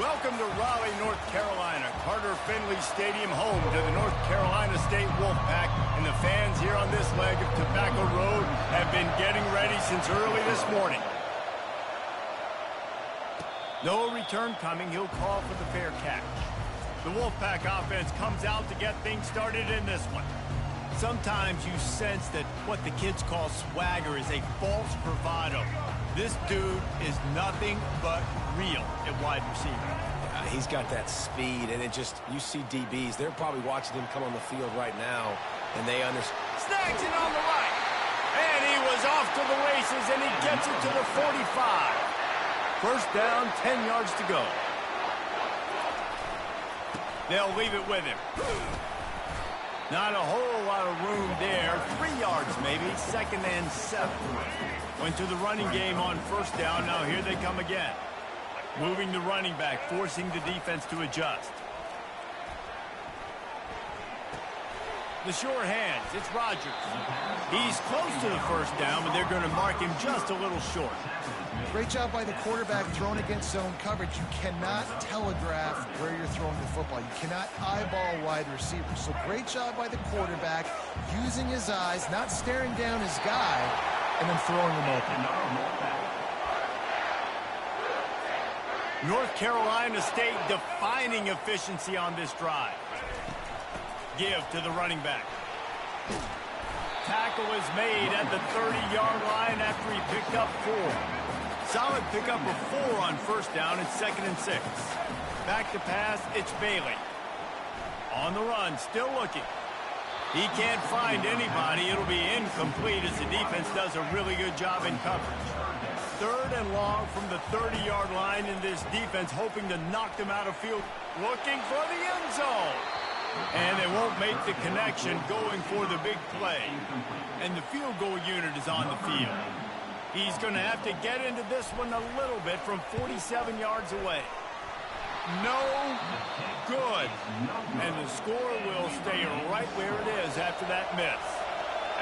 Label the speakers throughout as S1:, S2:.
S1: Welcome to Raleigh, North Carolina, Carter Finley Stadium, home to the North Carolina State Wolfpack, and the fans here on this leg of Tobacco Road have been getting ready since early this morning. No return coming. He'll call for the fair catch. The Wolfpack offense comes out to get things started in this one. Sometimes you sense that what the kids call swagger is a false bravado. This dude is nothing but real at wide receiver.
S2: He's got that speed, and you see DBs. They're probably watching him come on the field right now, and they understand.
S1: Snags it on the right. And he was off to the races, and he gets it to the 45. First down, 10 yards to go. They'll leave it with him. Not a whole lot of room there. 3 yards maybe, 2nd and 7. Went to the running game on first down. Now here they come again. Moving the running back, forcing the defense to adjust. The sure hands, it's Rodgers. He's close to the first down, but they're going to mark him just a little short.
S3: Great job by the quarterback thrown against zone coverage. You cannot telegraph where you're throwing the football. You cannot eyeball wide receivers. So great job by the quarterback using his eyes, not staring down his guy, and then throwing him open.
S1: North Carolina State defining efficiency on this drive. Give to the running back. Tackle is made at the 30-yard line after he picked up 4. Solid pickup of 4 on first down. It's 2nd and 6. Back to pass, it's Bailey. On the run, still looking. He can't find anybody. It'll be incomplete as the defense does a really good job in coverage. 3rd and long from the 30-yard line, in this defense hoping to knock them out of field. Looking for the end zone. And they won't make the connection, going for the big play. And the field goal unit is on the field. He's going to have to get into this one a little bit from 47 yards away. No good. And the score will stay right where it is after that miss.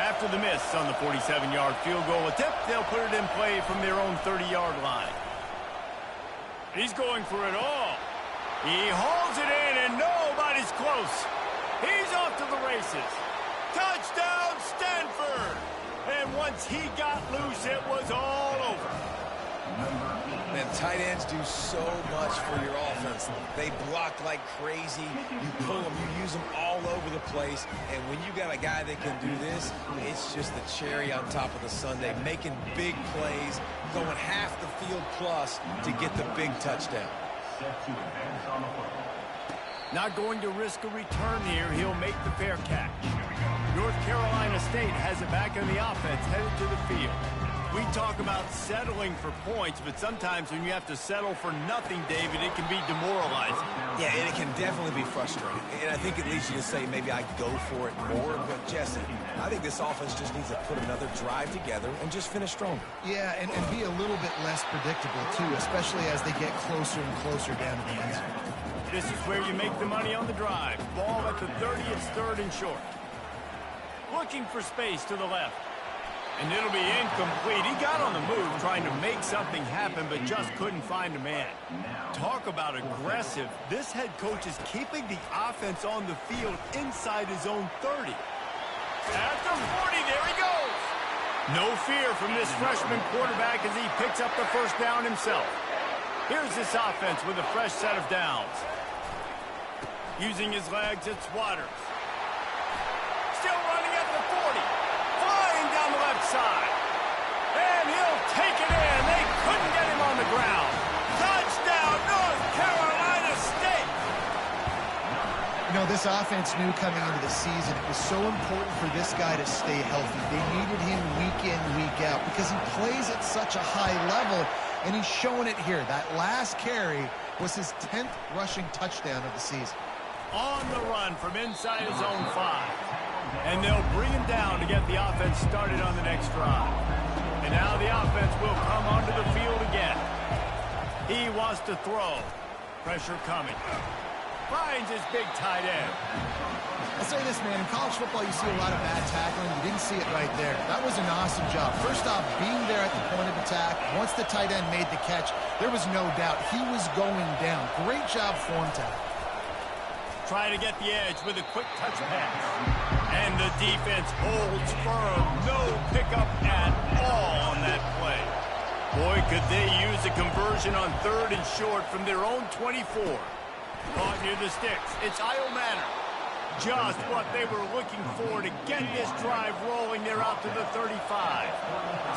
S1: After the miss on the 47-yard field goal attempt, they'll put it in play from their own 30-yard line. He's going for it all. He hauls it in, and nobody's close. He's off to the races. Touchdown, Stanford! And once he got loose, it was all over.
S2: Man, tight ends do so much for your offense. They block like crazy. You pull them, you use them all over the place. And when you got a guy that can do this, it's just the cherry on top of the sundae, making big plays, going half the field plus to get the big touchdown.
S1: Not going to risk a return here. He'll make the fair catch. North Carolina State has it back on the offense, headed to the field. We talk about settling for points, but sometimes when you have to settle for nothing, David, it can be demoralizing.
S2: Yeah, and it can definitely be frustrating. And I think it leads you to say maybe I go for it more. But, Jesse, I think this offense just needs to put another drive together and just finish stronger.
S3: Yeah, and be a little bit less predictable, too, especially as they get closer and closer down to the end zone.
S1: This is where you make the money on the drive. Ball at the 30, it's 3rd and short. Looking for space to the left. And it'll be incomplete. He got on the move trying to make something happen, but just couldn't find a man. Talk about aggressive. This head coach is keeping the offense on the field inside his own 30. At the 40, there he goes. No fear from this freshman quarterback as he picks up the first down himself. Here's this offense with a fresh set of downs. Using his legs, it's Waters. Still running at the 40. Flying down the left side. And he'll take it in. They couldn't get him on the ground. Touchdown, North Carolina State.
S3: You know, this offense knew coming into the season it was so important for this guy to stay healthy. They needed him week in, week out because he plays at such a high level, and he's showing it here. That last carry was his 10th rushing touchdown of the season.
S1: On the run from inside his own 5. And they'll bring him down to get the offense started on the next drive. And now the offense will come onto the field again. He wants to throw. Pressure coming. finds his big tight end.
S3: I'll say this, man. In college football, you see a lot of bad tackling. You didn't see it right there. That was an awesome job. First off, being there at the point of attack. Once the tight end made the catch, there was no doubt he was going down. Great job form tackle.
S1: Trying to get the edge with a quick touch pass. And the defense holds firm. No pickup at all on that play. Boy, could they use a conversion on 3rd and short from their own 24. Caught near the sticks. It's Io Manor. Just what they were looking for to get this drive rolling. They're out to the 35.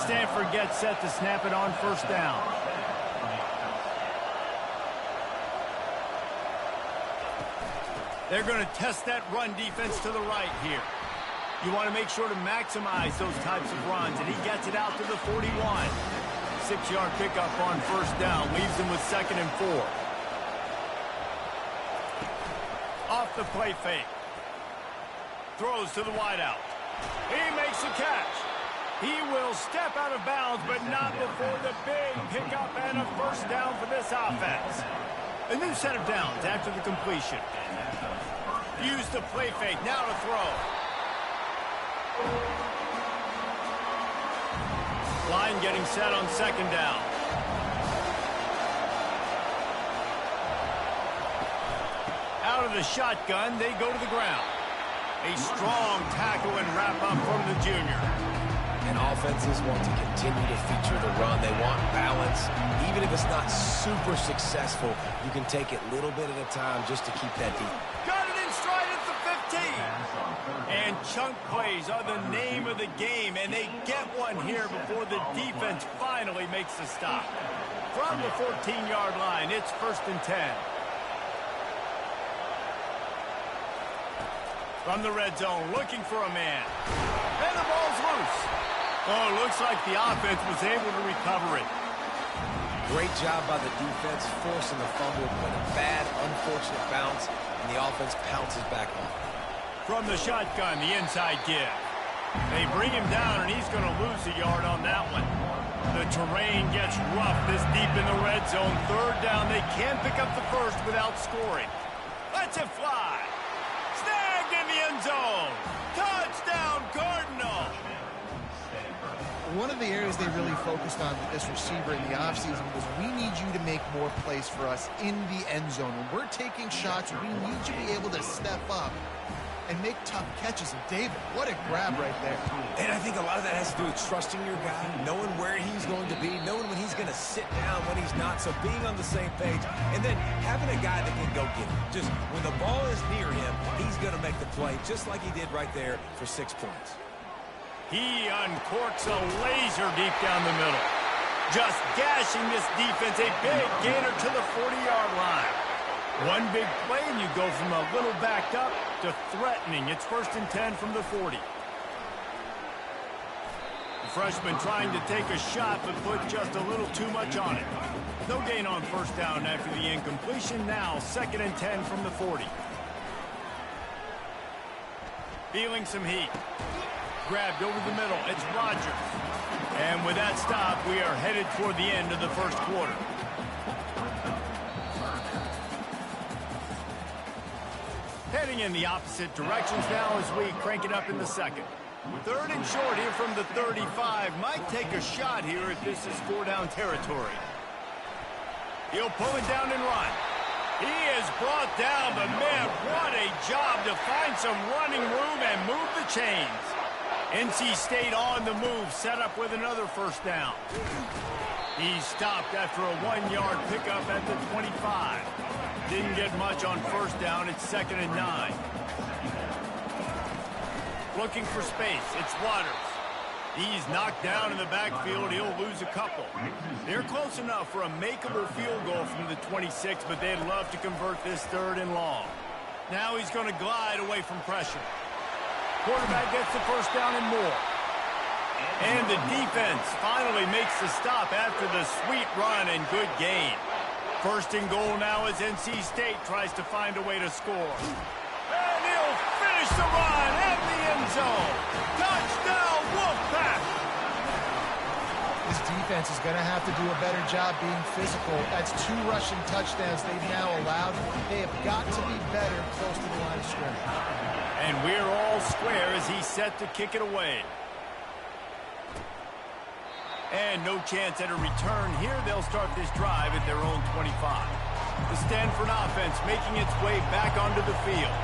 S1: Stanford gets set to snap it on 1st down. They're going to test that run defense to the right here. You want to make sure to maximize those types of runs, and he gets it out to the 41. 6-yard pickup on 1st down, leaves him with 2nd and 4. Off the play fake. Throws to the wideout. He makes the catch. He will step out of bounds, but not before the big pickup and a 1st down for this offense. A new set of downs after the completion. Use the play fake, now to throw. Line getting set on 2nd down. Out of the shotgun, they go to the ground. A strong tackle and wrap up from the junior.
S2: And offenses want to continue to feature the run. They want balance. Even if it's not super successful, you can take it little bit at a time just to keep that deep.
S1: Got it in stride at the 15. And chunk plays are the name of the game, and they get one here before the defense finally makes the stop. From the 14-yard line, it's 1st and 10. From the red zone, looking for a man. And the ball's loose. Oh, looks like the offense was able to recover it.
S2: Great job by the defense, forcing the fumble, but a bad, unfortunate bounce, and the offense pounces back on.
S1: From the shotgun, the inside give. They bring him down, and he's going to lose a yard on that one. The terrain gets rough this deep in the red zone. 3rd down, they can't pick up the 1st without scoring. Lets it fly. Snagged in the end zone. Touchdown, Cardinal.
S3: One of the areas they really focused on with this receiver in the offseason was we need you to make more plays for us in the end zone. When we're taking shots, we need you to be able to step up and make tough catches. And David, what a grab right there.
S2: And I think a lot of that has to do with trusting your guy, knowing where he's going to be, knowing when he's going to sit down, when he's not, so being on the same page, and then having a guy that can go get it. Just when the ball is near him, he's going to make the play, just like he did right there for 6 points.
S1: He uncorks a laser deep down the middle. Just gashing this defense, a big gainer to the 40-yard line. One big play, and you go from a little backed up to threatening. It's 1st and 10 from the 40. The freshman trying to take a shot, but put just a little too much on it. No gain on 1st down after the incompletion. Now 2nd and 10 from the 40. Feeling some heat. Grabbed over the middle. It's Rodgers. And with that stop, we are headed toward the end of the 1st quarter. Heading in the opposite directions now as we crank it up in the 2nd. 3rd and short here from the 35. Might take a shot here if this is 4-down territory. He'll pull it down and run. He is brought down, but man, what a job to find some running room and move the chains. NC State on the move, set up with another 1st down. He's stopped after a 1-yard pickup at the 25. Didn't get much on 1st down. It's 2nd and 9. Looking for space. It's Waters. He's knocked down in the backfield. He'll lose a couple. They're close enough for a makeable field goal from the 26, but they'd love to convert this 3rd and long. Now he's going to glide away from pressure. Quarterback gets the 1st down and more. And the defense finally makes the stop after the sweet run and good gain. 1st and goal now as NC State tries to find a way to score. And he'll finish the run at the end zone. Touchdown, Wolfpack!
S3: This defense defense is going to have to do a better job being physical. That's 2 rushing touchdowns they've now allowed. They have got to be better close to the line of scrimmage.
S1: And we're all square as he's set to kick it away. And no chance at a return here. They'll start this drive at their own 25. The Stanford offense making its way back onto the field.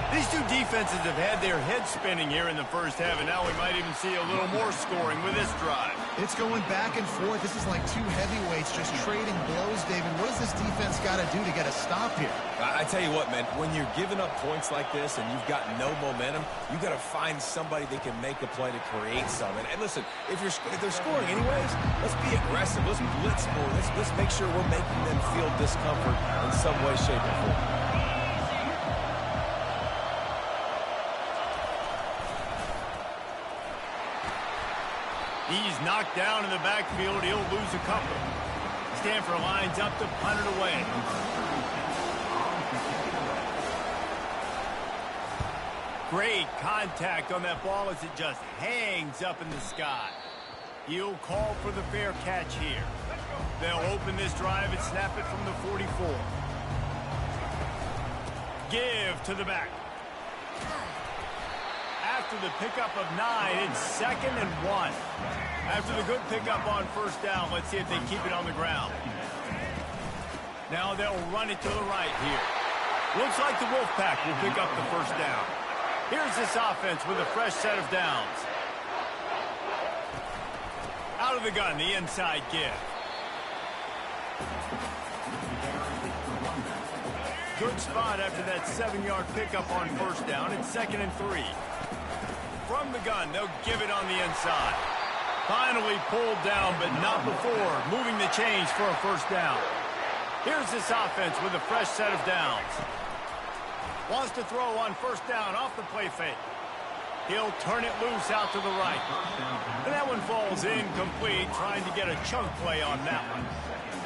S1: These two defenses have had their heads spinning here in the first half, and now we might even see a little more scoring with this drive.
S3: It's going back and forth. This is like 2 heavyweights just trading blows, David. What does this defense got to do to get a stop here?
S2: I tell you what, man, when you're giving up points like this and you've got no momentum, you got to find somebody that can make a play to create something. And listen, if they're scoring anyways, let's be aggressive. Let's blitz more. Let's make sure we're making them feel discomfort in some way, shape, or form.
S1: He's knocked down in the backfield. He'll lose a couple. Stanford lines up to punt it away. Great contact on that ball as it just hangs up in the sky. He'll call for the fair catch here. They'll open this drive and snap it from the 44. Give to the back. After the pickup of 9, it's 2nd and 1. After the good pickup on first down, let's see if they keep it on the ground. Now they'll run it to the right here. Looks like the Wolfpack will pick up the first down. Here's this offense with a fresh set of downs. Out of the gun, the inside give. Good spot after that 7-yard pickup on first down. It's 2nd and 3. From the gun, they'll give it on the inside. Finally pulled down, but not before moving the chains for a first down. Here's this offense with a fresh set of downs. Wants to throw on first down off the play fake. He'll turn it loose out to the right. And that one falls incomplete, trying to get a chunk play on that one.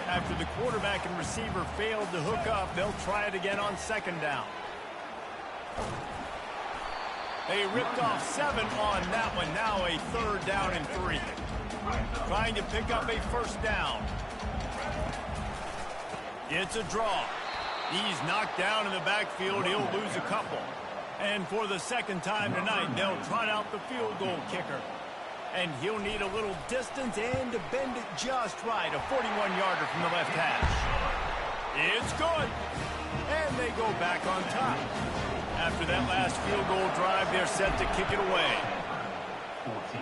S1: After the quarterback and receiver failed to hook up, they'll try it again on 2nd down. They ripped off 7 on that one. Now a 3rd down and 3. Trying to pick up a first down. It's a draw. He's knocked down in the backfield. He'll lose a couple. And for the 2nd time tonight, they'll trot out the field goal kicker. And he'll need a little distance and to bend it just right. A 41-yarder from the left hash. It's good. And they go back on top. After that last field goal drive, they're set to kick it away. 14.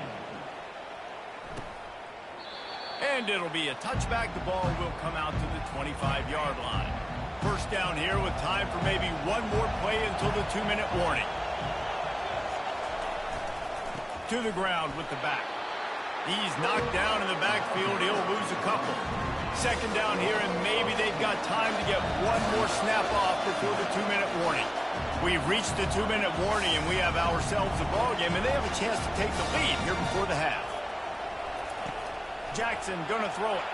S1: And it'll be a touchback. The ball will come out to the 25-yard line. First down here with time for maybe one more play until the 2-minute warning. To the ground with the back. He's knocked down in the backfield. He'll lose a couple. 2nd down here, and maybe they've got time to get one more snap off before the 2-minute warning. We've reached the 2-minute warning, and we have ourselves a ball game, and they have a chance to take the lead here before the half. Jackson gonna throw it.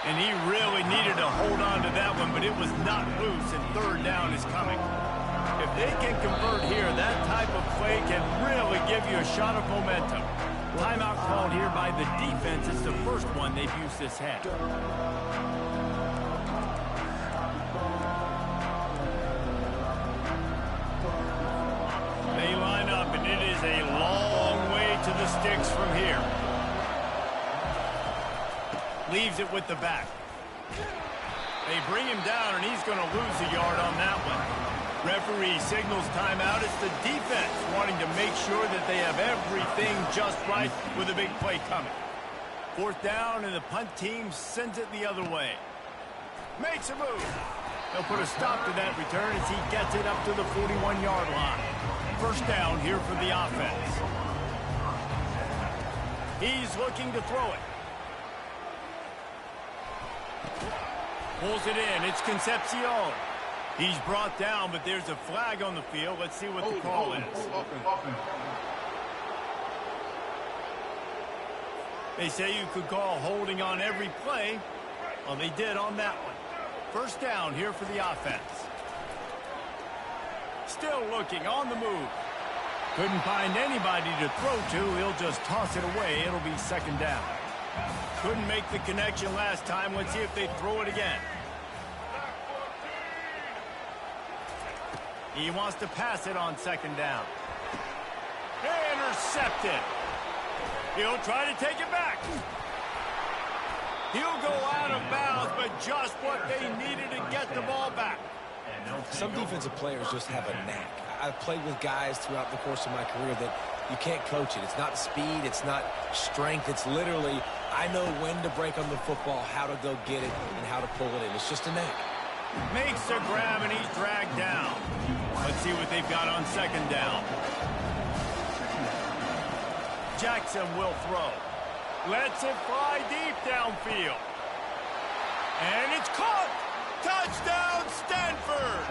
S1: And he really needed to hold on to that one, but it was not loose, and 3rd down is coming. If they can convert here, that type of play can really give you a shot of momentum. Timeout called here by the defense. It's the first one they've used this half. They line up, and it is a long way to the sticks from here. Leaves it with the back. They bring him down, and he's going to lose a yard on that one. Referee signals timeout. It's the defense wanting to make sure that they have everything just right with a big play coming. 4th down, and the punt team sends it the other way. Makes a move. They'll put a stop to that return as he gets it up to the 41-yard line. First down here for the offense. He's looking to throw it. Pulls it in. It's Concepcion. He's brought down, but there's a flag on the field. Let's see what the call is. They say you could call holding on every play. Well, they did on that one. First down here for the offense. Still looking on the move. Couldn't find anybody to throw to. He'll just toss it away. It'll be second down. Couldn't make the connection last time. Let's see if they throw it again. He wants to pass it on second down. Intercepted. He'll try to take it back. He'll go out of bounds, but just what they needed to get the ball back.
S2: Some defensive players just have a knack. I've played with guys throughout the course of my career that you can't coach it. It's not speed. It's not strength. It's literally, I know when to break on the football, how to go get it, and how to pull it in. It's just a knack.
S1: Makes a grab, and he's dragged down. Let's see what they've got on second down. Jackson will throw. Lets it fly deep downfield. And it's caught! Touchdown, Stanford!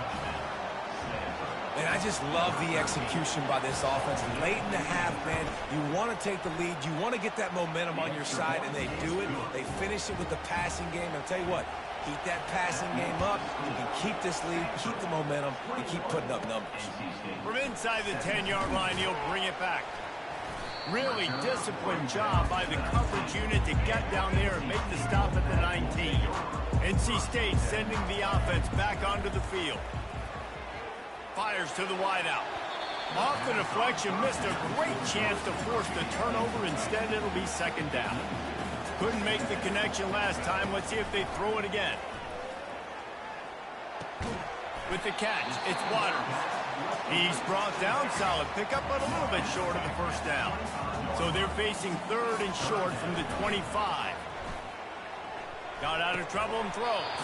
S2: And I just love the execution by this offense. Late in the half, man, you want to take the lead. You want to get that momentum on your side, and they do it. They finish it with the passing game. I'll tell you what, keep that passing game up. You can keep this lead, keep the momentum, and keep putting up numbers.
S1: From inside the 10-yard line, he'll bring it back. Really disciplined job by the coverage unit to get down there and make the stop at the 19. NC State sending the offense back onto the field. Fires to the wideout. Off the deflection, missed a great chance to force the turnover. Instead, it'll be second down. Couldn't make the connection last time. Let's see if they throw it again. With the catch, it's Waters. He's brought down, solid pickup, but a little bit short of the first down. So they're facing third and short from the 25. Got out of trouble and throws.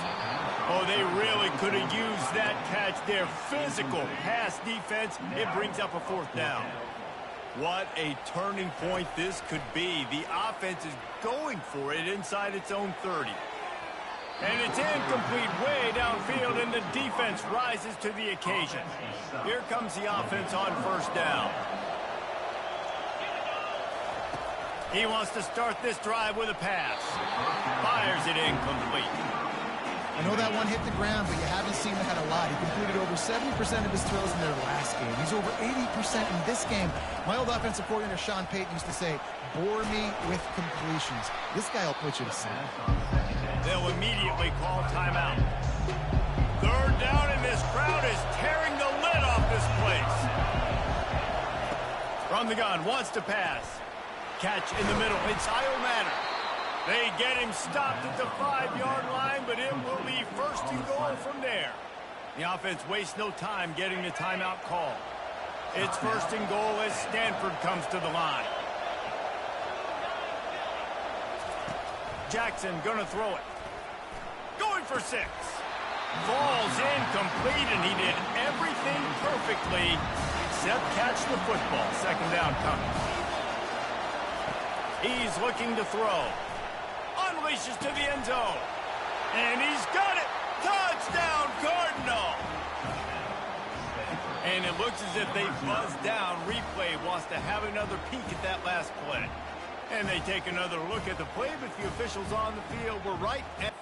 S1: Oh, they really could have used that catch there. Physical pass defense. It brings up a fourth down. What a turning point this could be. The offense is going for it inside its own 30. And it's incomplete way downfield, and the defense rises to the occasion. Here comes the offense on first down. He wants to start this drive with a pass. Fires it incomplete.
S3: I know that one hit the ground, but you haven't seen him had a lot. He completed over 70% of his throws in their last game. He's over 80% in this game. My old offensive coordinator, Sean Payton, used to say, bore me with completions. This guy will put you to sleep.
S1: They'll immediately call timeout. Third down, and this crowd is tearing the lid off this place. From the gun, wants to pass. Catch in the middle. It's Kyle Manor. They get him stopped at the 5-yard line, but it will be first and goal from there. The offense wastes no time getting the timeout call. It's first and goal as Stanford comes to the line. Jackson gonna throw it. Going for 6. Falls incomplete, and he did everything perfectly except catch the football. Second down coming. He's looking to throw. Unleashes to the end zone. And he's got it. Touchdown, Cardinal. And it looks as if they buzzed down. Replay wants to have another peek at that last play. And they take another look at the play, but the officials on the field were right at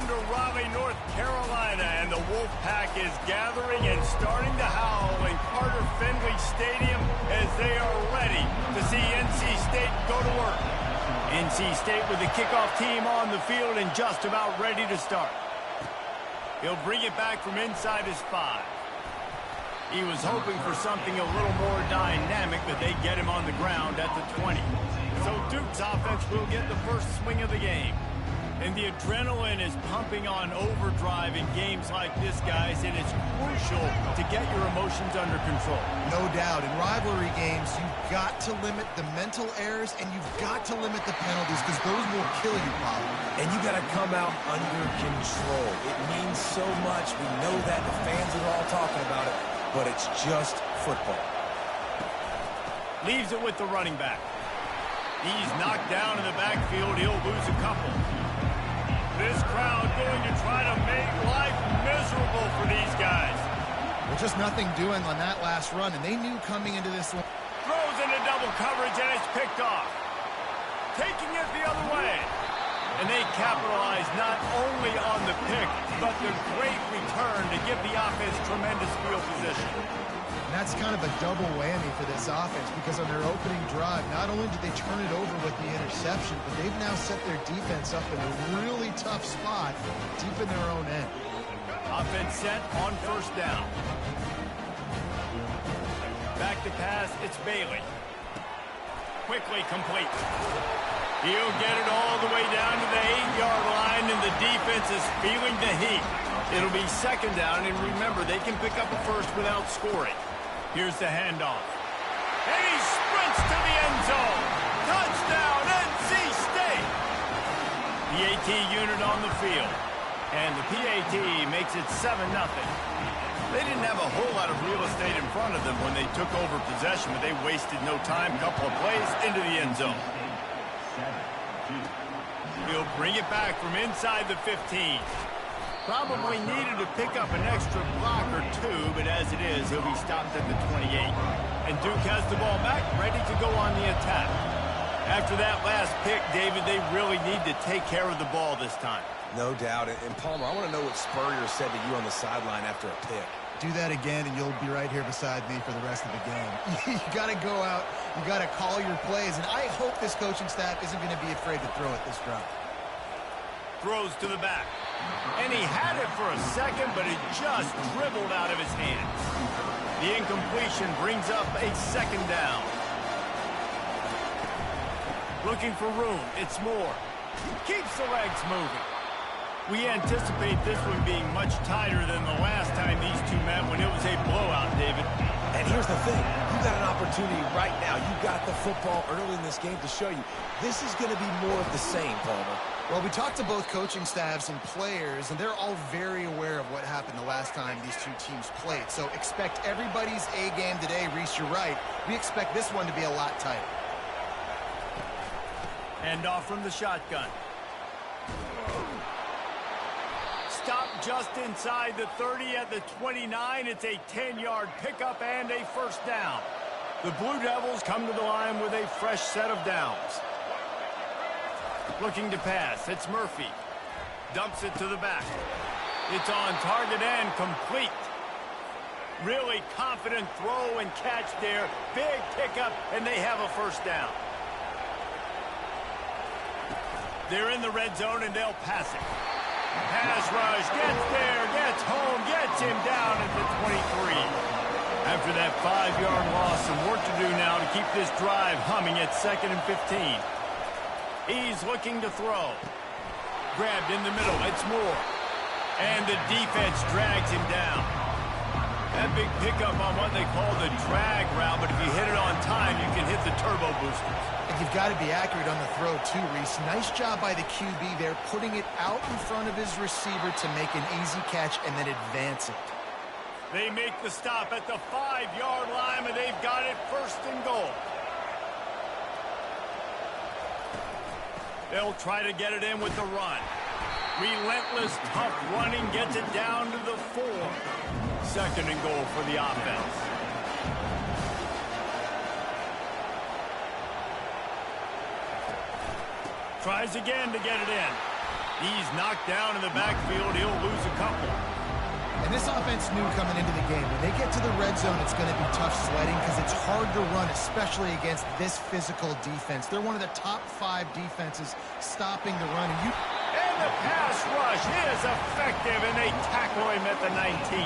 S1: to Raleigh, North Carolina, and the Wolfpack is gathering and starting to howl in Carter Finley Stadium as they are ready to see NC State go to work. NC State with the kickoff team on the field and just about ready to start. He'll bring it back from inside his 5. He was hoping for something a little more dynamic, but they get him on the ground at the 20. So Duke's offense will get the first swing of the game. And the adrenaline is pumping on overdrive in games like this, guys, and it's crucial to get your emotions under control.
S3: No doubt. In rivalry games, you've got to limit the mental errors, and you've got to limit the penalties, because those will kill you, Pop.
S2: And you got to come out under control. It means so much. We know that. The fans are all talking about it, but it's just football.
S1: Leaves it with the running back. He's knocked down in the backfield. He'll lose a couple. This crowd going to try to make life miserable for these guys.
S3: Well, just nothing doing on that last run, and they knew coming into this one.
S1: Throws into double coverage, and it's picked off. Taking it the other way. And they capitalize not only on the pick, but the great return to give the offense tremendous field position.
S3: And that's kind of a double whammy for this offense, because on their opening drive, not only did they turn it over with the interception, but they've now set their defense up in a really tough spot deep in their own end.
S1: Offense set on first down. Back to pass, it's Bailey. Quickly complete. He'll get it all the way down to the 8-yard line, and the defense is feeling the heat. It'll be second down, and remember, they can pick up a first without scoring. Here's the handoff. And he sprints to the end zone. Touchdown, NC State! The AT unit on the field. And the PAT makes it 7-0. They didn't have a whole lot of real estate in front of them when they took over possession, but they wasted no time. Couple of plays into the end zone. He'll bring it back from inside the 15. Probably needed to pick up an extra block or two, but as it is, he'll be stopped at the 28. And Duke has the ball back, ready to go on the attack. After that last pick, David, they really need to take care of the ball this time.
S2: No doubt. And Palmer, I want to know what Spurrier said to you on the sideline after a pick.
S3: Do that again, and you'll be right here beside me for the rest of the game. You got to go out. You got to call your plays, and I hope this coaching staff isn't going to be afraid to throw it this drive.
S1: Throws to the back. And he had it for a second, but it just dribbled out of his hands. The incompletion brings up a second down. Looking for room. It's Moore. Keeps the legs moving. We anticipate this one being much tighter than the last time these two met when it was a blowout, David.
S2: And here's the thing. You got an opportunity right now. You got the football early in this game to show you. This is going to be more of the same, Palmer.
S3: Well, we talked to both coaching staffs and players, and they're all very aware of what happened the last time these two teams played. So expect everybody's A game today. Reese, you're right. We expect this one to be a lot tighter.
S1: And off from the shotgun. Stop just inside the 30 at the 29. It's a 10-yard pickup and a first down. The Blue Devils come to the line with a fresh set of downs. Looking to pass. It's Murphy. Dumps it to the back. It's on target and complete. Really confident throw and catch there. Big pickup, and they have a first down. They're in the red zone, and they'll pass it. Pass rush, gets there, gets home, gets him down at the 23. After that 5-yard loss, some work to do now to keep this drive humming at 2nd and 15. He's looking to throw. Grabbed in the middle, it's Moore. And the defense drags him down. That big pickup on what they call the drag route, but if you hit it on time, you can hit the turbo boosters.
S3: And you've got to be accurate on the throw, too, Reese. Nice job by the QB there, putting it out in front of his receiver to make an easy catch and then advance it.
S1: They make the stop at the 5-yard line, and they've got it first and goal. They'll try to get it in with the run. Relentless, tough running gets it down to the 4. 2nd and goal for the offense. Tries again to get it in. He's knocked down in the backfield. He'll lose a couple.
S3: And this offense knew coming into the game, when they get to the red zone, it's going to be tough sledding because it's hard to run, especially against this physical defense. They're one of the top 5 defenses stopping the run.
S1: And the pass rush is effective, and they tackle him at the 19.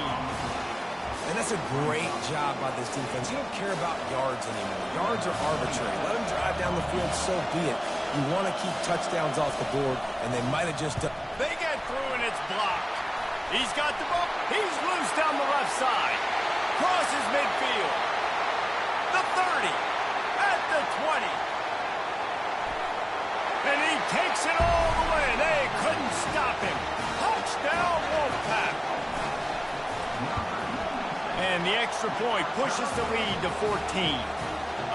S2: And that's a great job by this defense. You don't care about yards anymore. Yards are arbitrary. Let them drive down the field, so be it. You want to keep touchdowns off the board, and they might have just done.
S1: They get through, and it's blocked. He's got the ball. He's loose down the left side. Crosses midfield. The 30. At the 20. And he takes it all the way. They couldn't stop him. Touchdown, Wolfpack. And the extra point pushes the lead to 14.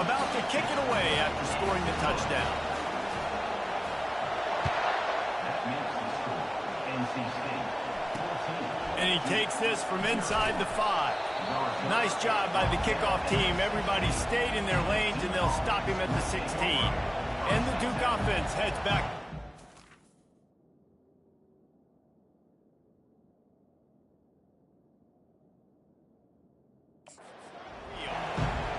S1: About to kick it away after scoring the touchdown. And he takes this from inside the 5. Nice job by the kickoff team. Everybody stayed in their lanes, and they'll stop him at the 16. And the Duke offense heads back.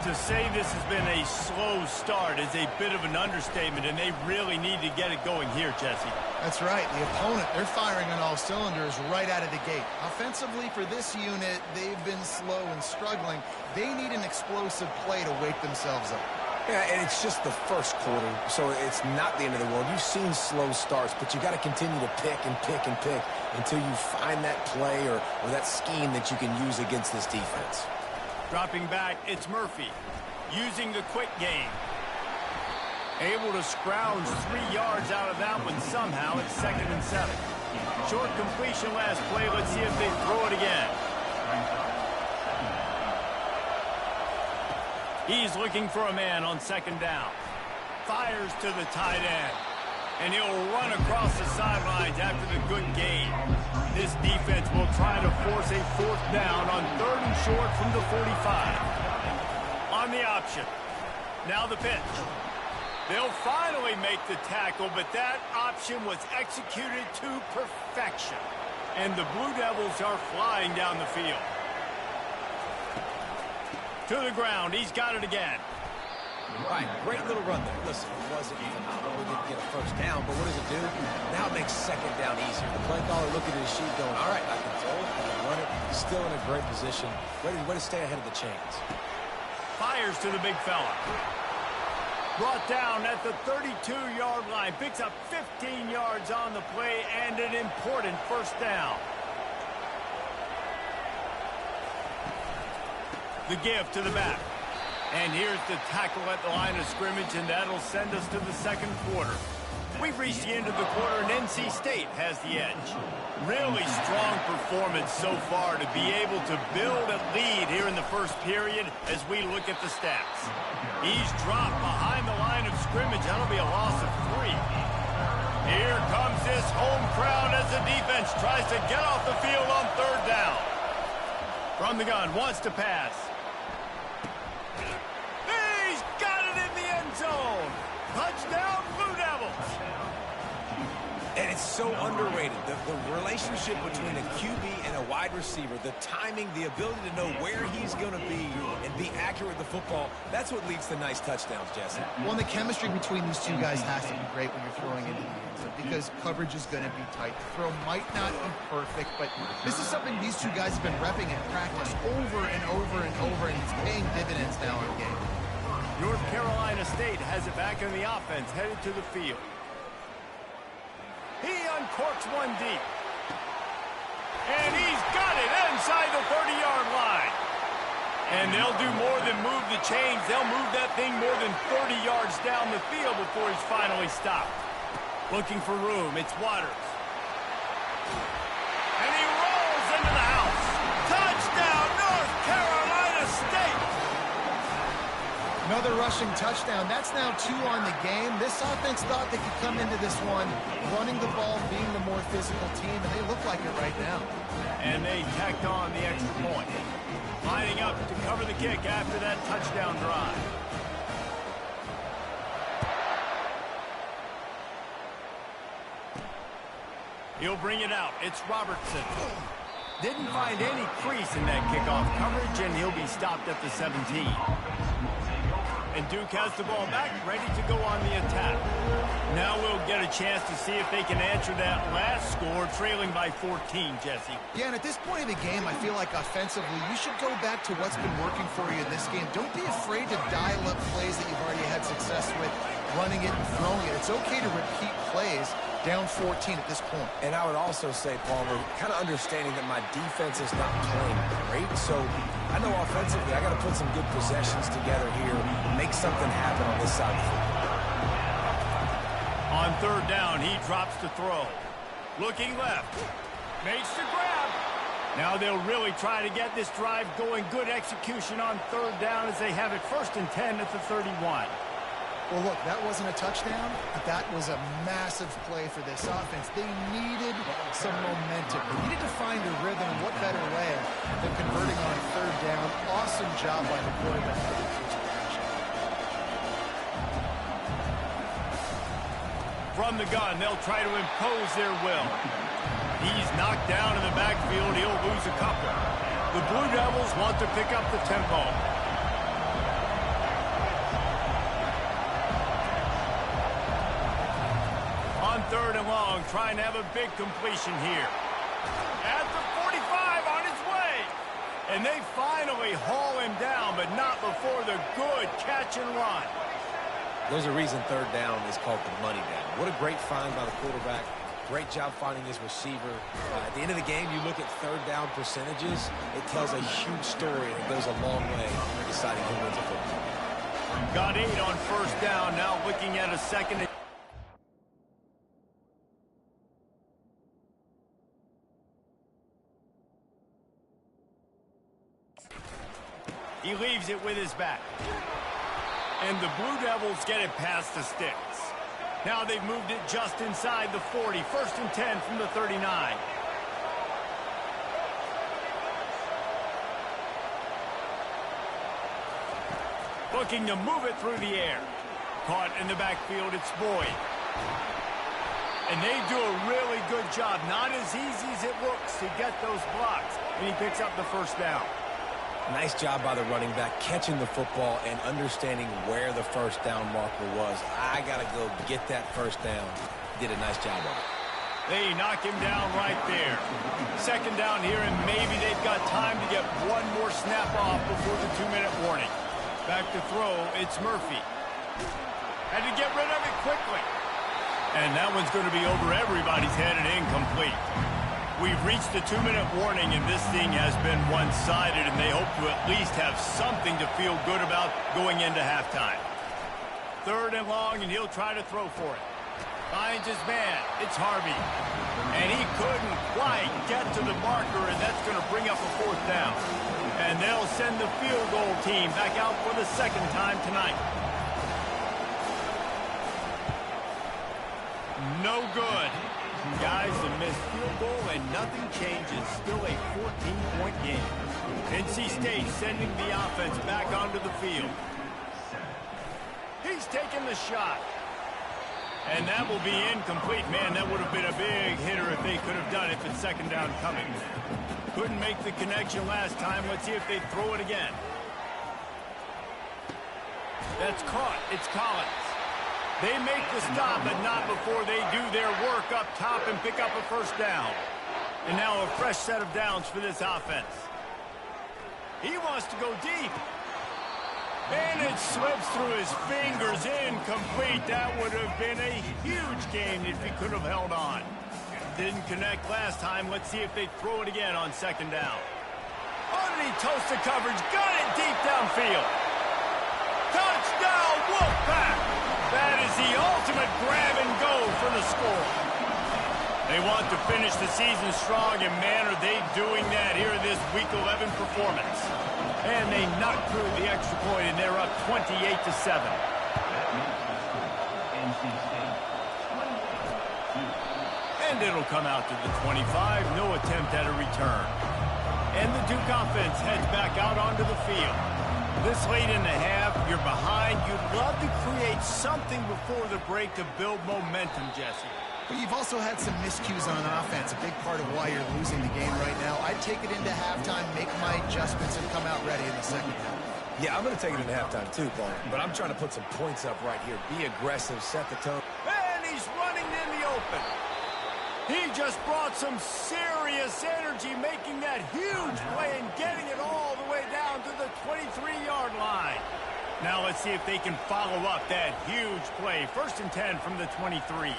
S1: To say this has been a slow start is a bit of an understatement, and they really need to get it going here, Jesse.
S3: That's right. The opponent, they're firing on all cylinders right out of the gate. Offensively, for this unit, they've been slow and struggling. They need an explosive play to wake themselves up.
S2: Yeah, and it's just the first quarter, so it's not the end of the world. You've seen slow starts, but you got to continue to pick and pick and pick until you find that play or that scheme that you can use against this defense.
S1: Dropping back, it's Murphy. Using the quick game. Able to scrounge 3 yards out of that one somehow. It's 2nd and 7. Short completion last play. Let's see if they throw it again. He's looking for a man on 2nd down. Fires to the tight end. And he'll run across the sidelines after the good gain. This defense will try to force a 4th down on 3rd and short from the 45. On the option. Now the pitch. They'll finally make the tackle, but that option was executed to perfection. And the Blue Devils are flying down the field. To the ground. He's got it again.
S2: All right, great little run there. Listen, it wasn't phenomenal. We didn't get a 1st down, but what does it do? Now it makes 2nd down easier. The play caller looking at his sheet going, all right, I can throw it, I can run it. Still in a great position. Ready to stay ahead of the chains.
S1: Fires to the big fella. Brought down at the 32-yard line. Picks up 15 yards on the play and an important 1st down. The give to the back. And here's the tackle at the line of scrimmage, and that'll send us to the 2nd quarter. We've reached the end of the quarter, and NC State has the edge. Really strong performance so far to be able to build a lead here in the 1st period as we look at the stats. He's dropped behind the line of scrimmage. That'll be a loss of 3. Here comes this home crowd as the defense tries to get off the field on 3rd down. From the gun, wants to pass. He's got it in the end zone. Touchdown, Blue Devils.
S2: And it's so underrated. The relationship between a QB and a wide receiver, the timing, the ability to know where he's going to be and be accurate with the football, that's what leads to nice touchdowns, Jesse.
S3: Well, the chemistry between these two guys has to be great when you're throwing into the end zone because coverage is going to be tight. The throw might not be perfect, but this is something these two guys have been repping in practice over and over and over, and it's paying dividends now in the game.
S1: North Carolina State has it back in the offense, headed to the field. He uncorks one deep. And he's got it inside the 30-yard line. And they'll do more than move the chains. They'll move that thing more than 30 yards down the field before he's finally stopped. Looking for room. It's Waters. And he rolls into the house. Touchdown, North Carolina State.
S3: Another rushing touchdown. That's now 2 on the game. This offense thought they could come into this one running the ball, being the more physical team, and they look like it right now.
S1: And they tacked on the extra point. Lining up to cover the kick after that touchdown drive. He'll bring it out. It's Robertson. Didn't find any crease in that kickoff coverage, and he'll be stopped at the 17. And Duke has the ball back, ready to go on the attack. Now we'll get a chance to see if they can answer that last score, trailing by 14, Jesse.
S3: Yeah, and at this point in the game, I feel like offensively, you should go back to what's been working for you in this game. Don't be afraid to dial up plays that you've already had success with, running it and throwing it. It's okay to repeat plays down 14 at this point.
S2: And I would also say, Palmer, kind of understanding that my defense is not playing great, so I know offensively I got to put some good possessions together here, make something happen on this side of the field.
S1: On third down, he drops to throw. Looking left. Makes the grab. Now they'll really try to get this drive going. Good execution on third down as they have it 1st and 10 at the 31.
S3: Well, look, that wasn't a touchdown, but that was a massive play for this offense. They needed some momentum. They needed to find a rhythm. What better way than converting on third down? Awesome job by the quarterback.
S1: From the gun, they'll try to impose their will. He's knocked down in the backfield. He'll lose a couple. The Blue Devils want to pick up the tempo. Third and long, trying to have a big completion here. At the 45, on his way. And they finally haul him down, but not before the good catch and run.
S2: There's a reason third down is called the money down. What a great find by the quarterback. Great job finding his receiver. At the end of the game, you look at third down percentages. It tells a huge story, and it goes a long way in deciding who wins a football.
S1: Got 8 on first down, now looking at a second. He leaves it with his back. And the Blue Devils get it past the sticks. Now they've moved it just inside the 40. 1st and 10 from the 39. Looking to move it through the air. Caught in the backfield, it's Boyd. And they do a really good job. Not as easy as it looks to get those blocks. And he picks up the first down.
S2: Nice job by the running back, catching the football and understanding where the first down marker was. I got to go get that first down. Did a nice job of it.
S1: They knock him down right there. Second down here, and maybe they've got time to get one more snap off before the 2-minute warning. Back to throw, it's Murphy. Had to get rid of it quickly. And that one's going to be over everybody's head and incomplete. We've reached the 2-minute warning, and this thing has been one-sided, and they hope to at least have something to feel good about going into halftime. Third and long, and he'll try to throw for it. Finds his man. It's Harvey. And he couldn't quite get to the marker, and that's going to bring up a 4th down. And they'll send the field goal team back out for the 2nd time tonight. No good. Guys, a missed field goal and nothing changes. Still a 14-point game. NC State sending the offense back onto the field. He's taking the shot. And that will be incomplete. Man, that would have been a big hitter if they could have done it with 2nd down coming. Couldn't make the connection last time. Let's see if they throw it again. That's caught. It's Collins. They make the stop, but not before they do their work up top and pick up a first down. And now a fresh set of downs for this offense. He wants to go deep. And it slips through his fingers, incomplete. That would have been a huge gain if he could have held on. Didn't connect last time. Let's see if they throw it again on 2nd down. Underneath toasted coverage, got it deep downfield. Touchdown, Wolfpack! That is the ultimate grab and go for the score. They want to finish the season strong, and man, are they doing that here in this Week 11 performance. And they knocked through the extra point, and they're up 28-7. And it'll come out to the 25. No attempt at a return. And the Duke offense heads back out onto the field. This late in the half, you're behind. You'd love to create something before the break to build momentum, Jesse.
S3: But you've also had some miscues on offense, a big part of why you're losing the game right now. I'd take it into halftime, make my adjustments, and come out ready in the second half.
S2: Yeah, I'm going to take it into halftime too, Paul. But I'm trying to put some points up right here. Be aggressive, set the tone.
S1: And he's running in the open. He just brought some serious energy, making that huge play and getting it all the way down to the 23-yard line. Now let's see if they can follow up that huge play. 1st and 10 from the 23.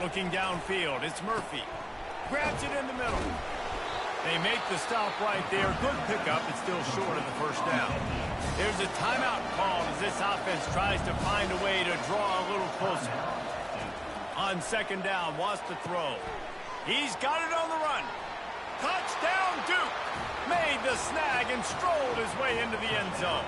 S1: Looking downfield, it's Murphy. Grabs it in the middle. They make the stop right there. Good pickup. It's still short of the 1st down. There's a timeout called as this offense tries to find a way to draw a little closer. On 2nd down, wants to throw. He's got it on the run. Touchdown, Duke. Made the snag and strolled his way into the end zone.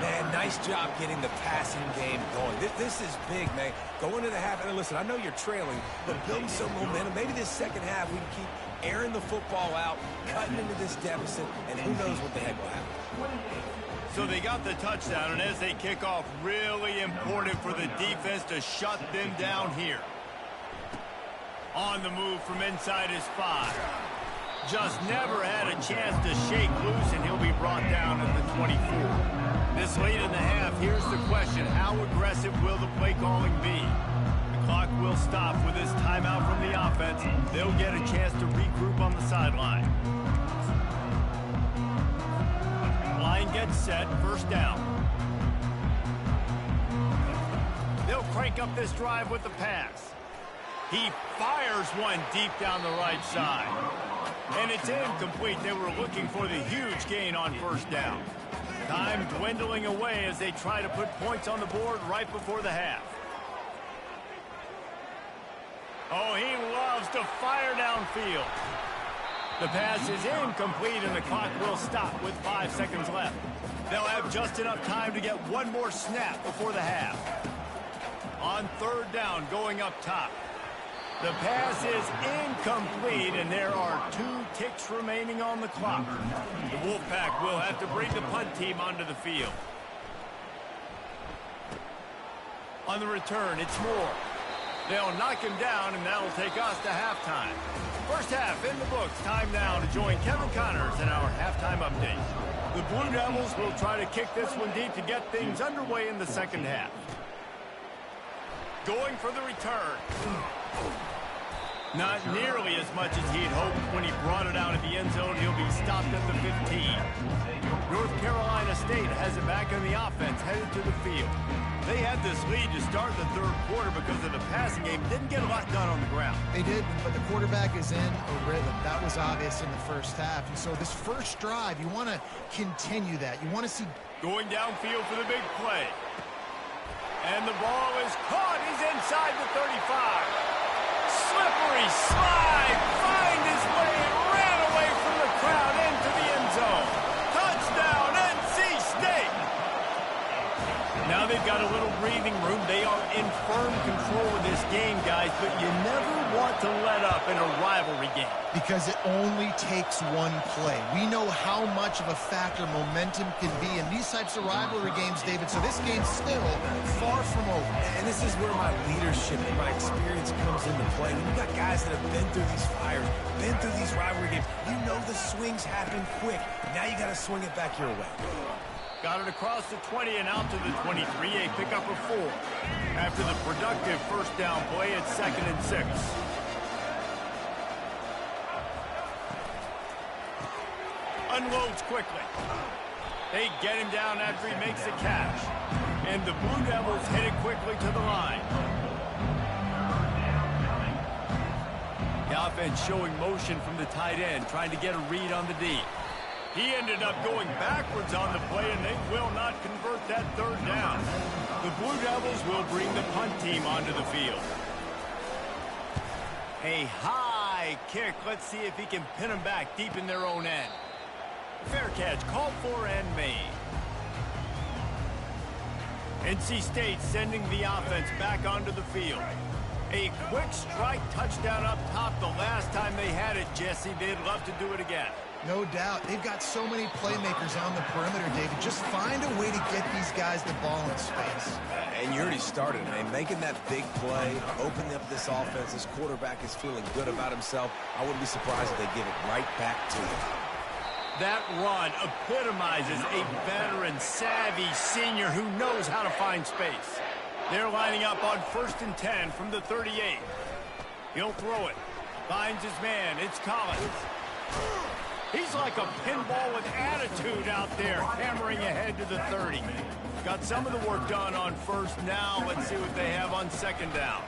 S2: Man, nice job getting the passing game going. This is big, man. Go into the half, and listen, I know you're trailing, but building some momentum. Maybe this second half we can keep airing the football out, cutting into this deficit, and who knows what the heck will happen.
S1: So they got the touchdown, and as they kick off, really important for the defense to shut them down here. On the move from inside his 5. Just never had a chance to shake loose, and he'll be brought down at the 24. This late in the half, here's the question. How aggressive will the play calling be? The clock will stop with this timeout from the offense. They'll get a chance to regroup on the sideline. Line gets set, 1st down. They'll crank up this drive with the pass. He fires one deep down the right side. And it's incomplete. They were looking for the huge gain on 1st down. Time dwindling away as they try to put points on the board right before the half. Oh, he loves to fire downfield. The pass is incomplete, and the clock will stop with 5 seconds left. They'll have just enough time to get one more snap before the half. On 3rd down, going up top. The pass is incomplete, and there are 2 ticks remaining on the clock. The Wolfpack will have to bring the punt team onto the field. On the return, it's Moore. They'll knock him down, and that'll take us to halftime. 1st half in the books. Time now to join Kevin Connors in our halftime update. The Blue Devils will try to kick this one deep to get things underway in the 2nd half. Going for the return. Not nearly as much as he'd hoped when he brought it out of the end zone. He'll be stopped at the 15. North Carolina State has it back in the offense, headed to the field. They had this lead to start the 3rd quarter because of the passing game. Didn't get a lot done on the ground.
S3: They did, but the quarterback is in a rhythm. That was obvious in the 1st half. And so this 1st drive, you want to continue that. You want to see...
S1: Going downfield for the big play. And the ball is caught. He's inside the 35. Slippery slide, find his way, and ran away from the crowd into the end zone. Touchdown, NC State! Now they've got a little breathing room. They are in firm control of this game, guys, but you never want to let up in a rivalry game.
S3: Because it only takes one play. We know how much of a factor momentum can be in these types of rivalry games, David, so this game's still far from over.
S2: And this is where my leadership and my experience comes into play. When you got guys that have been through these fires, been through these rivalry games, you know the swings happen quick. Now you got to swing it back your way.
S1: Got it across the 20 and out to the 23, a pickup of 4. After the productive 1st down play, it's 2nd and 6. Unloads quickly. They get him down after he makes the catch. And the Blue Devils hit it quickly to the line. The offense showing motion from the tight end, trying to get a read on the D. He ended up going backwards on the play, and they will not convert that 3rd down. The Blue Devils will bring the punt team onto the field. A high kick. Let's see if he can pin them back deep in their own end. Fair catch, called for and made. NC State sending the offense back onto the field. A quick strike touchdown up top the last time they had it, Jesse. They'd love to do it again.
S3: No doubt. They've got so many playmakers on the perimeter, David. Just find a way to get these guys the ball in space.
S2: And you already started, man. Making that big play, opening up this offense. This quarterback is feeling good about himself. I wouldn't be surprised if they give it right back to him.
S1: That run epitomizes a veteran, savvy senior who knows how to find space. They're lining up on 1st and 10 from the 38. He'll throw it. Finds his man. It's Collins. He's like a pinball with attitude out there, hammering ahead to the 30. Got some of the work done on 1st. Now let's see what they have on 2nd down.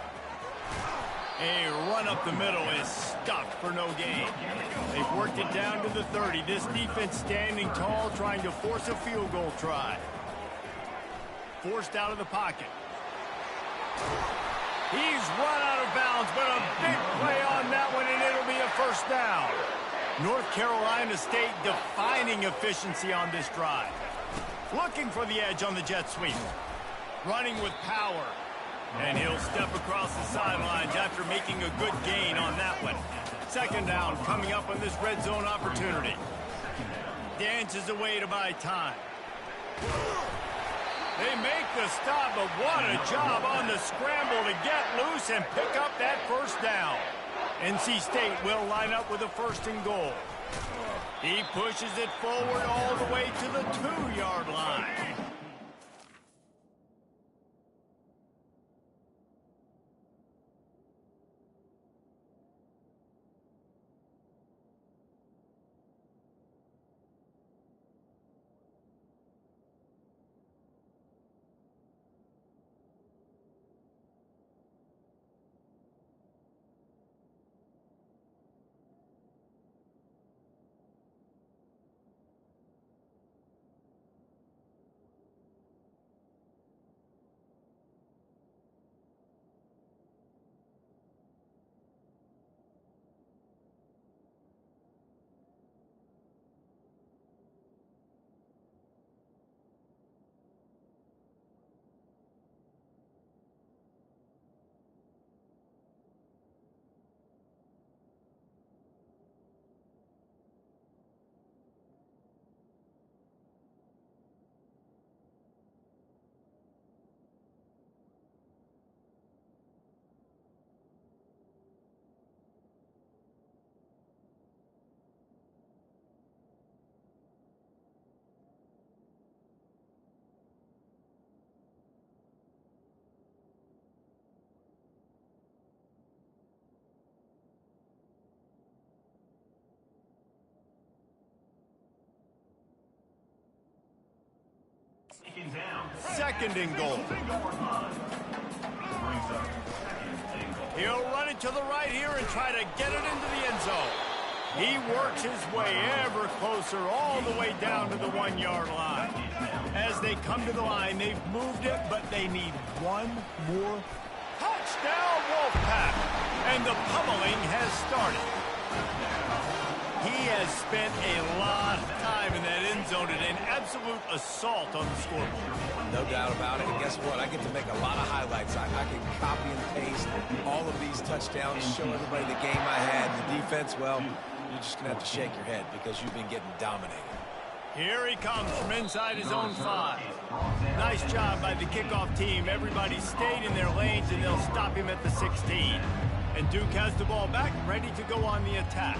S1: A run up the middle is stuffed for no gain. They've worked it down to the 30. This defense standing tall, trying to force a field goal try. Forced out of the pocket. He's run out of bounds, but a big play on that one, and it'll be a 1st down. North Carolina State defining efficiency on this drive. Looking for the edge on the jet sweep. Running with power. And he'll step across the sidelines after making a good gain on that one. 2nd down coming up on this red zone opportunity. Dances away to buy time. They make the stop, but what a job on the scramble to get loose and pick up that 1st down. NC State will line up with a 1st and goal. He pushes it forward all the way to the 2-yard line. Second and goal. He'll run it to the right here and try to get it into the end zone. He works his way ever closer all the way down to the 1-yard line. As they come to the line, they've moved it, but they need one more touchdown, Wolfpack. And the pummeling has started. He has spent a lot of time in that end zone and an absolute assault on the scoreboard.
S2: No doubt about it. And guess what? I get to make a lot of highlights. I can copy and paste all of these touchdowns, show everybody the game I had. The defense, well, you're just going to have to shake your head because you've been getting dominated.
S1: Here he comes from inside his own 5. Nice job by the kickoff team. Everybody stayed in their lanes, and they'll stop him at the 16. And Duke has the ball back, ready to go on the attack.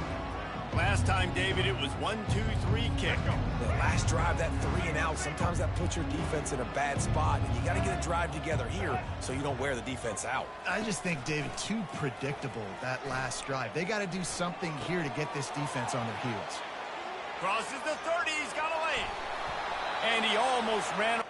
S1: Last time, David, it was 1-2-3 kick.
S2: The last drive, that 3 and out, sometimes that puts your defense in a bad spot, and you got to get a drive together here so you don't wear the defense out.
S3: I just think, David, too predictable, that last drive. They got to do something here to get this defense on their heels.
S1: Crosses the 30, he's got a lane. And he almost ran.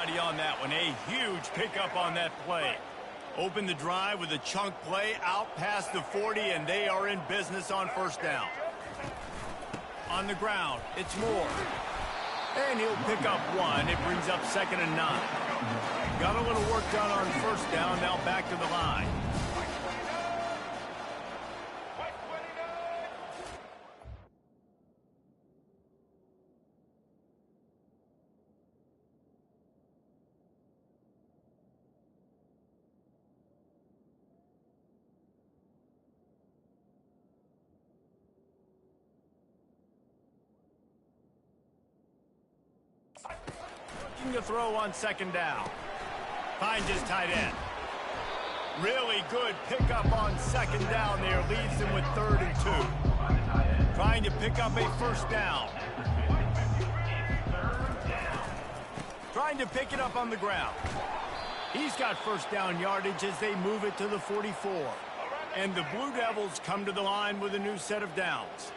S1: body on that one. A huge pickup on that play. Open the drive with a chunk play out past the 40, and they are in business on first down. On the ground, it's Moore. And he'll pick up one. It brings up 2nd and 9. Got a little work done on first down. Now back to the line. To throw on 2nd down. Finds his tight end. Really good pickup on 2nd down there. Leaves him with 3rd and 2. Trying to pick up a first down. Trying to pick it up on the ground. He's got first down yardage as they move it to the 44. And the Blue Devils come to the line with a new set of downs.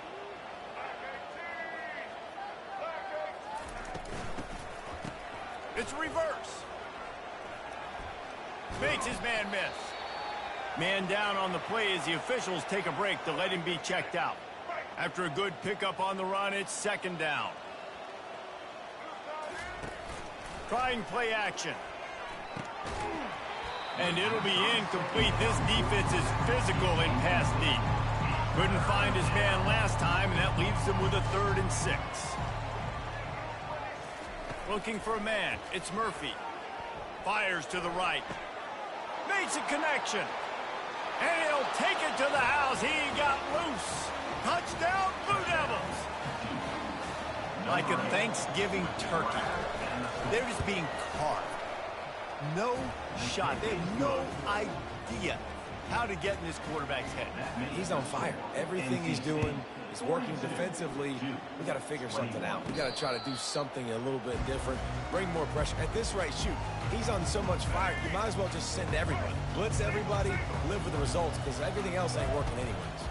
S1: It's reverse. Makes his man miss. Man down on the play as the officials take a break to let him be checked out. After a good pickup on the run, it's 2nd down. Trying play action. And it'll be incomplete. This defense is physical in pass deep. Couldn't find his man last time, and that leaves him with a 3rd and 6. Looking for a man. It's Murphy. Fires to the right. Makes a connection. And he'll take it to the house. He got loose. Touchdown, Blue Devils. Like a Thanksgiving turkey. They're just being carved. No shot. They have no idea how to get in this quarterback's head.
S2: He's on fire. Everything he's doing is working defensively. We got to figure something out. We got to try to do something a little bit different. Bring more pressure. At this rate, shoot, he's on so much fire, you might as well just send everybody. Blitz everybody, live with the results, because everything else ain't working anyways.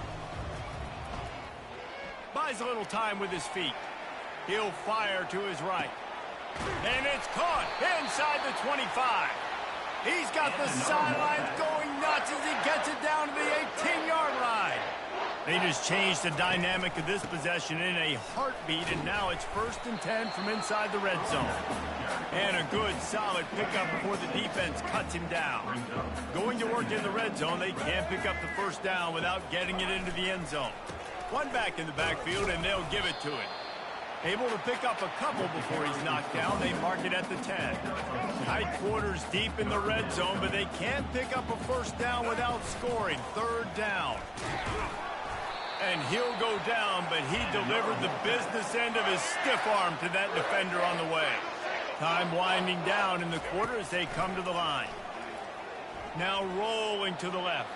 S1: Buys a little time with his feet. He'll fire to his right. And it's caught inside the 25. He's got the sidelines going nuts as he gets it down to the 18-yard line. They just changed the dynamic of this possession in a heartbeat, and now it's 1st and 10 from inside the red zone. And a good, solid pickup before the defense cuts him down. Going to work in the red zone, they can't pick up the first down without getting it into the end zone. One back in the backfield, and they'll give it to him. Able to pick up a couple before he's knocked down. They mark it at the 10. Tight quarters deep in the red zone, but they can't pick up a first down without scoring. 3rd down. And he'll go down, but he delivered the business end of his stiff arm to that defender on the way. Time winding down in the quarter as they come to the line. Now rolling to the left.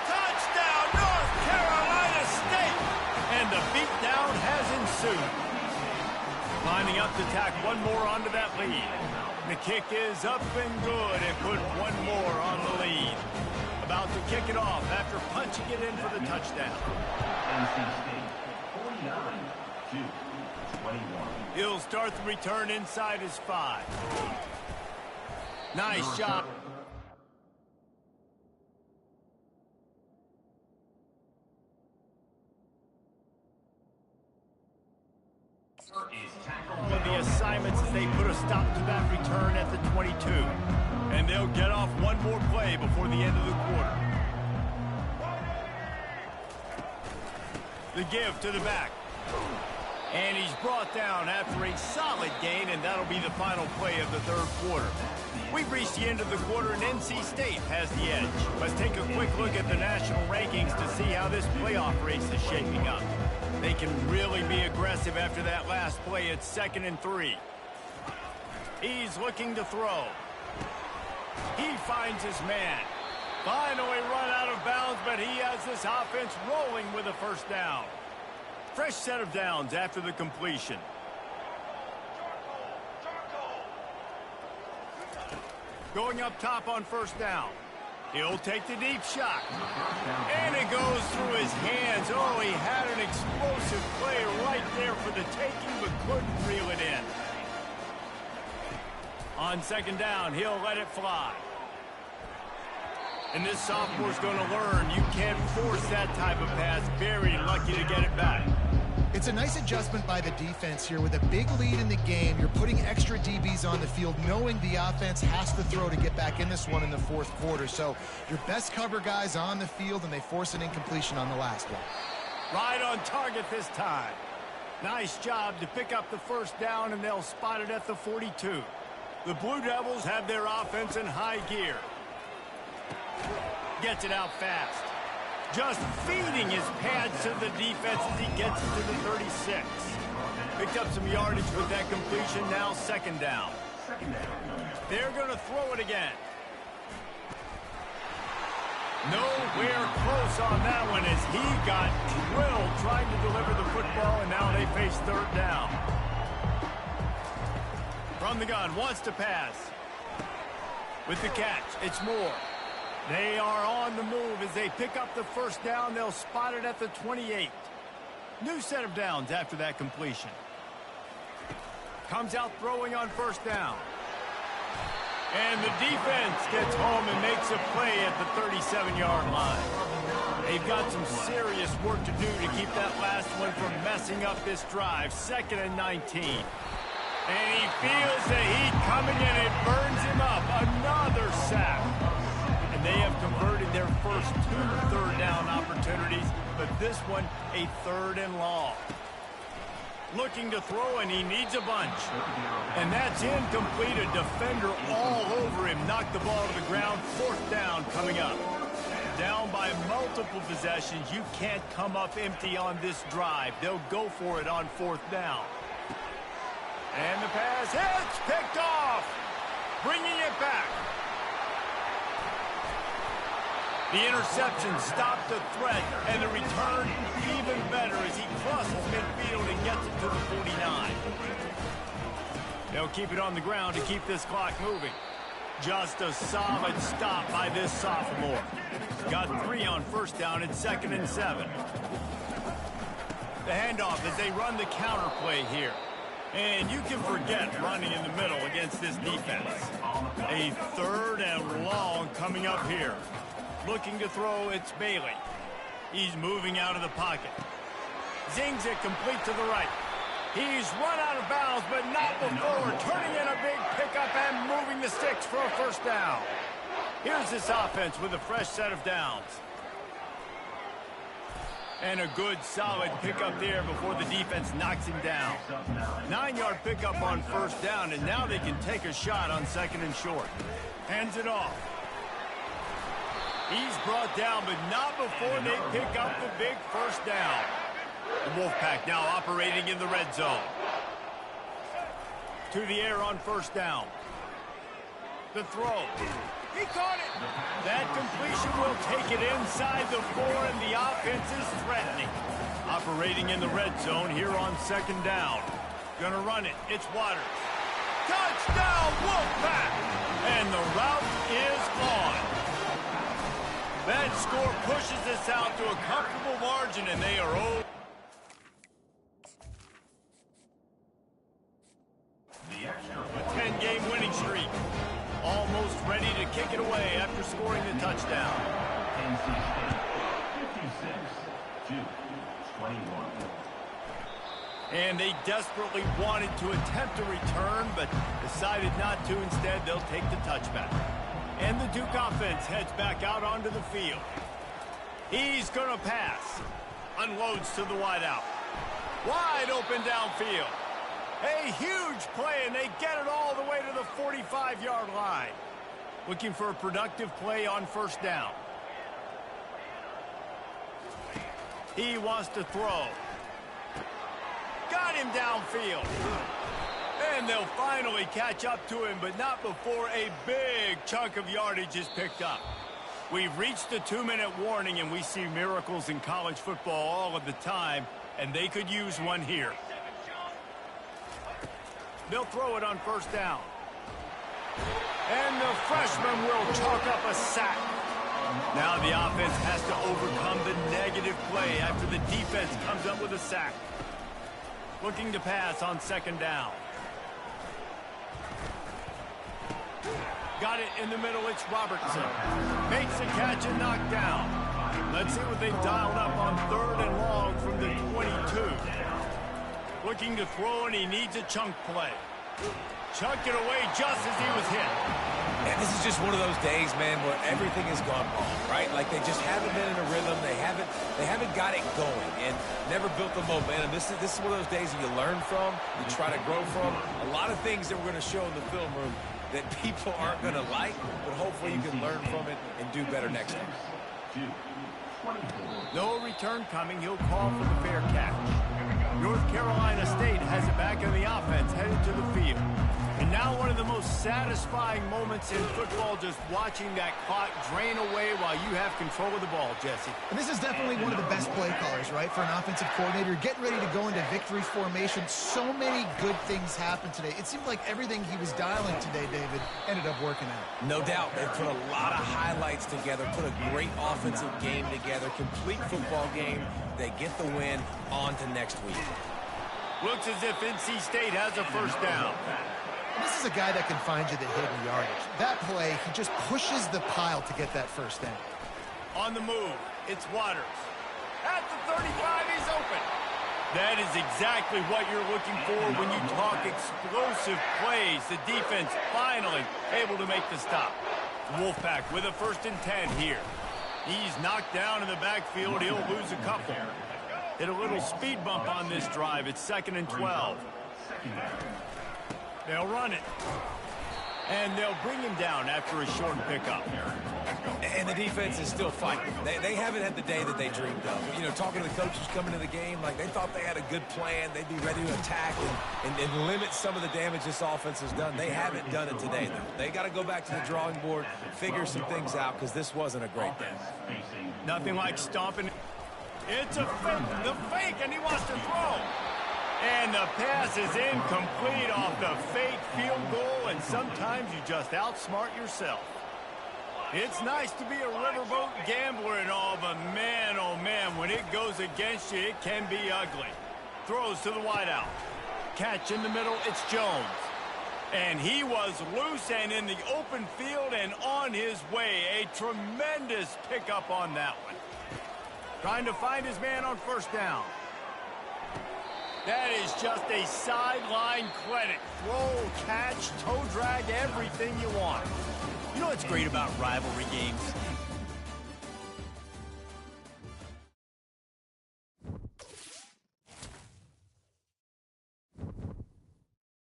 S1: Touchdown, North Carolina State! And the beatdown has ensued. Lining up to tack one more onto that lead. The kick is up and good and put one more on the lead. About to kick it off after punching it in for the touchdown. He'll start the return inside his 5. Nice job. With the assignments as they put a stop to that return at the 22. And they'll get off one more play before the end of the quarter. The give to the back. And he's brought down after a solid gain, and that'll be the final play of the 3rd quarter. We've reached the end of the quarter, and NC State has the edge. Let's take a quick look at the national rankings to see how this playoff race is shaping up. They can really be aggressive after that last play. It's 2nd and 3. He's looking to throw. He finds his man. Finally run out of bounds, but he has this offense rolling with a first down. Fresh set of downs after the completion. Going up top on first down. He'll take the deep shot. And it goes through his hands. Oh, he had an explosive play right there for the taking, but couldn't reel it in. On second down, he'll let it fly. And this sophomore's going to learn you can't force that type of pass. Very lucky to get it back.
S3: It's a nice adjustment by the defense here. With a big lead in the game, you're putting extra DBs on the field, knowing the offense has to throw to get back in this one in the fourth quarter. So your best cover guys on the field, and they force an incompletion on the last one.
S1: Right on target this time. Nice job to pick up the first down, and they'll spot it at the 42. The Blue Devils have their offense in high gear. Gets it out fast. Just feeding his pads to the defense as he gets it to the 36. Picked up some yardage with that completion. Now second down. They're going to throw it again. Nowhere close on that one as he got drilled trying to deliver the football, and now they face third down. From the gun, wants to pass. With the catch, it's Moore. They are on the move as they pick up the first down. They'll spot it at the 28. New set of downs after that completion. Comes out throwing on first down. And the defense gets home and makes a play at the 37-yard line. They've got some serious work to do to keep that last one from messing up this drive. 2nd and 19. And he feels the heat coming in. It burns him up. Another sack. And they have converted their first 2 third down opportunities, but this one a 3rd and long. Looking to throw, and he needs a bunch. And that's incomplete. A defender all over him. Knocked the ball to the ground. 4th down coming up. Down by multiple possessions. You can't come up empty on this drive. They'll go for it on 4th down. And the pass hits. Picked off. Bringing it back. The interception stopped the threat, and the return even better as he crosses midfield and gets it to the 49. They'll keep it on the ground to keep this clock moving. Just a solid stop by this sophomore. Got 3 on first down at 2nd and 7. The handoff as they run the counter play here. And you can forget running in the middle against this defense. A 3rd and long coming up here. Looking to throw, it's Bailey. He's moving out of the pocket. Zings it complete to the right. He's run out of bounds, but not before turning in a big pickup and moving the sticks for a first down. Here's this offense with a fresh set of downs. And a good, solid pickup there before the defense knocks him down. 9-yard pickup on first down, and now they can take a shot on 2nd and short. Hands it off. He's brought down, but not before they pick up the big first down. The Wolfpack now operating in the red zone. To the air on first down. The throw. He caught it. That completion will take it inside the 4, and the offense is threatening. Operating in the red zone here on 2nd down. Gonna run it. It's Waters. Touchdown, Wolfpack! And the route is on. That score pushes us out to a comfortable margin, and they are over. A 10-game winning streak. Almost ready to kick it away after scoring the touchdown. And they desperately wanted to attempt a return, but decided not to. Instead, they'll take the touchback. And the Duke offense heads back out onto the field. He's going to pass. Unloads to the wideout. Wide open downfield. A huge play, and they get it all the way to the 45-yard line. Looking for a productive play on first down. He wants to throw. Got him downfield. And they'll finally catch up to him, but not before a big chunk of yardage is picked up. We've reached the 2-minute warning, and we see miracles in college football all of the time, and they could use one here. They'll throw it on first down. And the freshman will chalk up a sack. Now the offense has to overcome the negative play after the defense comes up with a sack. Looking to pass on 2nd down. Got it in the middle, it's Robertson. Makes the catch and knocked down. Let's see what they dialed up on 3rd and long from the 22. Looking to throw, and he needs a chunk play. Chunked it away just as he was hit.
S2: And this is just one of those days, man, where everything has gone wrong, right? Like they just haven't been in a rhythm. They haven't got it going and never built the momentum. This is one of those days that you learn from, you try to grow from. A lot of things that we're going to show in the film room that people aren't going to like, but hopefully you can learn from it and do better next time.
S1: No return coming. He'll call for the fair catch. North Carolina State has it back in the offense, headed to the field. And now one of the most satisfying moments in football, just watching that clock drain away while you have control of the ball, Jesse.
S3: And this is definitely one of the best play callers, right, for an offensive coordinator. Getting ready to go into victory formation. So many good things happened today. It seemed like everything he was dialing today, David, ended up working out.
S2: No doubt. They put a lot of highlights together, put a great offensive game together, complete football game. They get the win. On to next week.
S1: Looks as if NC State has a first down.
S3: This is a guy that can find you the hidden yardage. That play, he just pushes the pile to get that first down.
S1: On the move, it's Waters. At the 35, he's open. That is exactly what you're looking for when you talk explosive plays. The defense finally able to make the stop. Wolfpack with a 1st and 10 here. He's knocked down in the backfield. He'll lose a couple. Hit a little speed bump on this drive. It's 2nd and 12. They'll run it. And they'll bring him down after a short pickup.
S2: And the defense is still fighting. They haven't had the day that they dreamed of. You know, talking to the coaches coming to the game, like they thought they had a good plan. They'd be ready to attack and limit some of the damage this offense has done. They haven't done it today, though. They got to go back to the drawing board, figure some things out, because this wasn't a great day.
S1: Nothing like stomping. It's a fake, the fake, and he wants to throw. And the pass is incomplete off the fake field goal, and sometimes you just outsmart yourself. It's nice to be a riverboat gambler and all, but man, oh man, when it goes against you, it can be ugly. Throws to the wideout. Catch in the middle, it's Jones. And he was loose and in the open field and on his way. A tremendous pickup on that one. Trying to find his man on 1st down. That is just a sideline credit. Throw, catch, toe drag, everything you want. You know what's great about rivalry games?